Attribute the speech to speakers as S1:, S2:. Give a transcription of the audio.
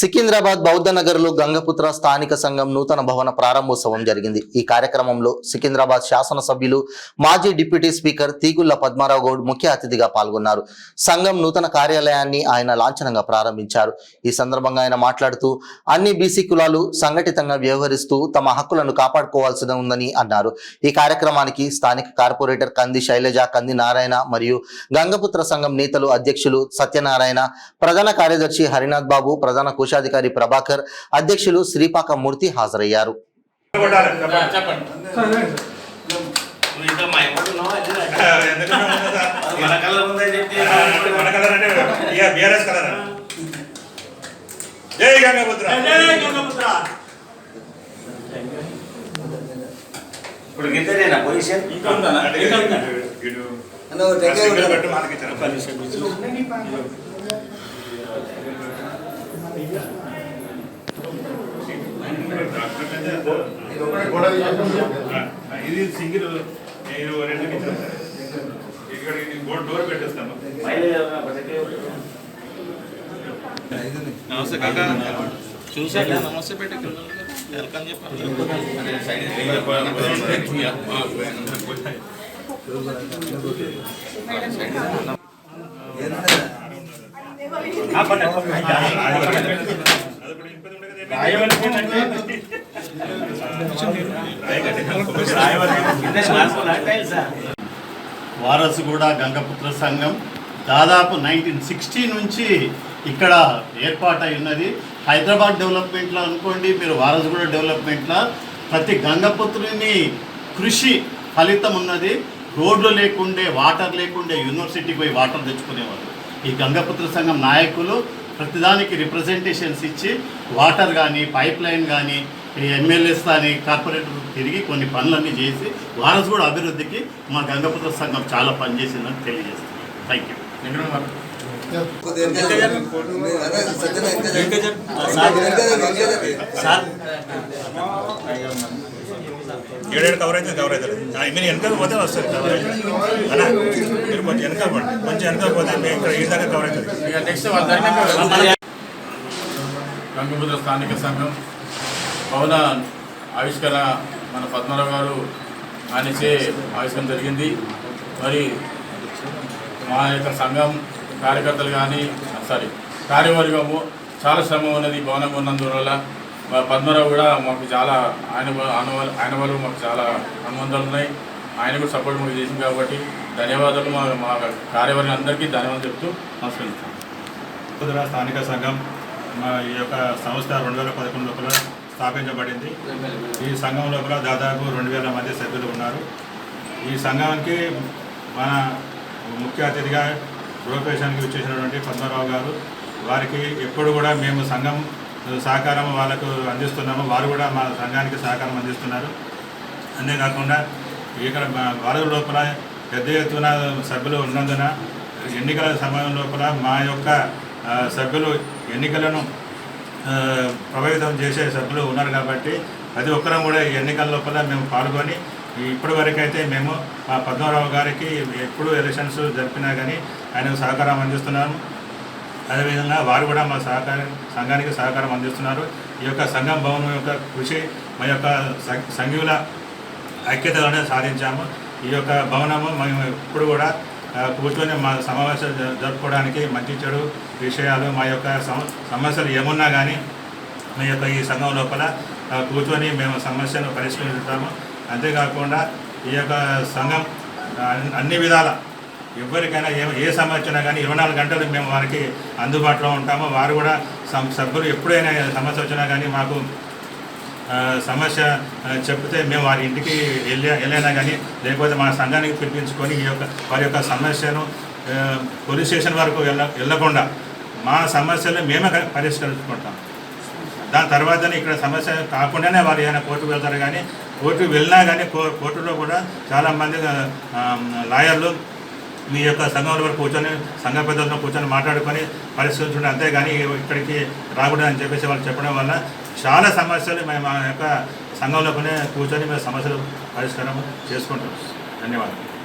S1: సికింద్రాబాద్ బౌద్ధ నగర్లో గంగపుత్ర స్థానిక సంఘం నూతన భవన ప్రారంభోత్సవం జరిగింది. ఈ కార్యక్రమంలో సికింద్రాబాద్ శాసనసభ్యులు మాజీ డిప్యూటీ స్పీకర్ తీగుళ్ల పద్మారావు గౌడ్ ముఖ్య అతిథిగా పాల్గొన్నారు. సంఘం నూతన కార్యాలయాన్ని ఆయన లాంఛనంగా ప్రారంభించారు. ఈ సందర్భంగా ఆయన మాట్లాడుతూ అన్ని బీసీ కులాలు సంఘటితంగా వ్యవహరిస్తూ తమ హక్కులను కాపాడుకోవాల్సి ఉందని అన్నారు. ఈ కార్యక్రమానికి స్థానిక కార్పొరేటర్ కంది శైలజ, కంది నారాయణ మరియు గంగపుత్ర సంఘం నేతలు అధ్యక్షులు సత్యనారాయణ, ప్రధాన కార్యదర్శి హరినాథ్ బాబు, ప్రధాన కోశాధికారి ప్రభాకర్, అధ్యక్షులు శ్రీపాక మూర్తి హాజరయ్యారు.
S2: ఇది సింగిల్ ఇక్కడ డోర్ పెట్టేస్తాను. నమస్తే కాకా, చూసాక నమస్తే పెట్టి వెల్కమ్ చెప్పండి.
S3: వారసుగూడ గంగపుత్ర సంఘం దాదాపు 1960 నుంచి ఇక్కడ ఏర్పాటై ఉన్నది. హైదరాబాద్ డెవలప్మెంట్లో అనుకోండి, మీరు వారసుగూడ డెవలప్మెంట్లో ప్రతి గంగపుత్రుని కృషి ఫలితం ఉన్నది. రోడ్లు లేకుండే, వాటర్ లేకుండే యూనివర్సిటీకి పోయి వాటర్ తెచ్చుకునేవారు. ఈ గంగపుత్ర సంఘం నాయకులు ప్రతిదానికి రిప్రజెంటేషన్స్ ఇచ్చి వాటర్ కానీ, పైప్ లైన్ కానీ, ఎమ్మెల్యేస్ కానీ, కార్పొరేటర్ తిరిగి కొన్ని పనులన్నీ చేసి వారసుగూడ అభివృద్ధికి మా గంగపుత్ర సంఘం చాలా పనిచేసిందని తెలియజేస్తుంది. Thank you.
S2: ఏడేడు కవర్ అవుతుంది. మీరు వెనకాల పోతే వస్తుంది కవరేజ్ అలా. మీరు కొంచెం వెనకాల పడండి, కొంచెం వెనకాల పోతే మేము ఇక్కడ ఈ దాకా కవర్ అవుతుంది.
S4: గంగపుత్ర స్థానిక సంఘం భవన ఆవిష్కరణ మన పద్మారావు గారు ఆయనచే ఆవిష్కరణ జరిగింది. మరి మా యొక్క సంఘం కార్యకర్తలు కానీ కార్యవర్గము చాలా శ్రమ ఉన్నది భవనం ఉన్నందువల్ల. పద్మారావు కూడా మాకు చాలా ఆయన వాళ్ళు మాకు చాలా అనుబంధాలు ఉన్నాయి. ఆయన కూడా సపోర్ట్ మాకు చేసింది కాబట్టి ధన్యవాదాలు. మా కార్యవర్గం అందరికీ ధన్యవాదాలు చెప్తూ నమస్కరిస్తాం.
S2: స్థానిక సంఘం మా ఈ యొక్క సంస్థ 2011 లోపల స్థాపించబడింది. ఈ సంఘం లోపల దాదాపు 2000 మంది సభ్యులు ఉన్నారు. ఈ సంఘానికి మన ముఖ్య అతిథిగా గృహప్రవేశానికి వచ్చేసినటువంటి పద్మారావు గారు, వారికి ఎప్పుడు కూడా మేము సంఘం సహకారం వాళ్ళకు అందిస్తున్నాము, వారు కూడా మా సంఘానికి సహకారం అందిస్తున్నారు. అంతేకాకుండా ఇక్కడ వారి లోపల పెద్ద ఎత్తున సభ్యులు ఉన్నందున ఎన్నికల సమయం లోపల మా యొక్క సభ్యులు ఎన్నికలను ప్రభావితం చేసే సభ్యులు ఉన్నారు కాబట్టి ప్రతి ఒక్కరం కూడా ఈ ఎన్నికల లోపల మేము పాల్గొని ఇప్పటి వరకైతే మేము మా పద్మారావు గారికి ఎప్పుడు ఎలక్షన్స్ జరిపినా కానీ ఆయనకు సహకారం అందిస్తున్నాము. అదేవిధంగా వారు కూడా మా సంఘానికి సహకారం అందిస్తున్నారు. ఈ యొక్క సంఘం భవనం యొక్క కృషి మా యొక్క సంఘీయుల ఐక్యతలోనే సాధించాము. ఈ యొక్క భవనము మేము ఇప్పుడు కూడా కూర్చొని మా సమావేశాలు జరుపుకోవడానికి మంచి చెడు విషయాలు, మా యొక్క సమస్యలు ఏమున్నా కానీ మా యొక్క ఈ సంఘం లోపల కూర్చొని మేము సమస్యను పరిష్కరించుతాము. అంతేకాకుండా ఈ యొక్క సంఘం అన్ని విధాల ఎవరికైనా ఏ సమస్య వచ్చినా కానీ 24 గంటలు మేము వారికి అందుబాటులో ఉంటాము. వారు కూడా సభ్యులు ఎప్పుడైనా సమస్య వచ్చినా కానీ మాకు సమస్య చెప్తే మేము వారి ఇంటికి వెళ్ళైనా కానీ, లేకపోతే మా సంఘానికి పిలిపించుకొని వారి యొక్క సమస్యను పోలీస్ స్టేషన్ వరకు వెళ్ళకుండా మా సమస్యలు మేమే పరిష్కరించుకుంటాం. దాని తర్వాతనే ఇక్కడ సమస్య కాకుండానే వారు ఏమైనా కోర్టుకు వెళ్తారు. కానీ కోర్టుకు వెళ్ళినా కానీ కోర్టులో కూడా చాలామంది లాయర్లు మీ యొక్క సంఘంలో వరకు కూర్చొని సంఘ పెద్దలతో కూర్చొని మాట్లాడుకొని పరిష్కరించండి, అంతేగాని ఇక్కడికి రాకూడదు అని చెప్పేసి వాళ్ళు చెప్పడం వల్ల చాలా సమస్యలు మేము మా యొక్క సంఘంలోనే కూర్చొని మేము సమస్యలు పరిష్కారం చేసుకుంటాం. ధన్యవాదాలు.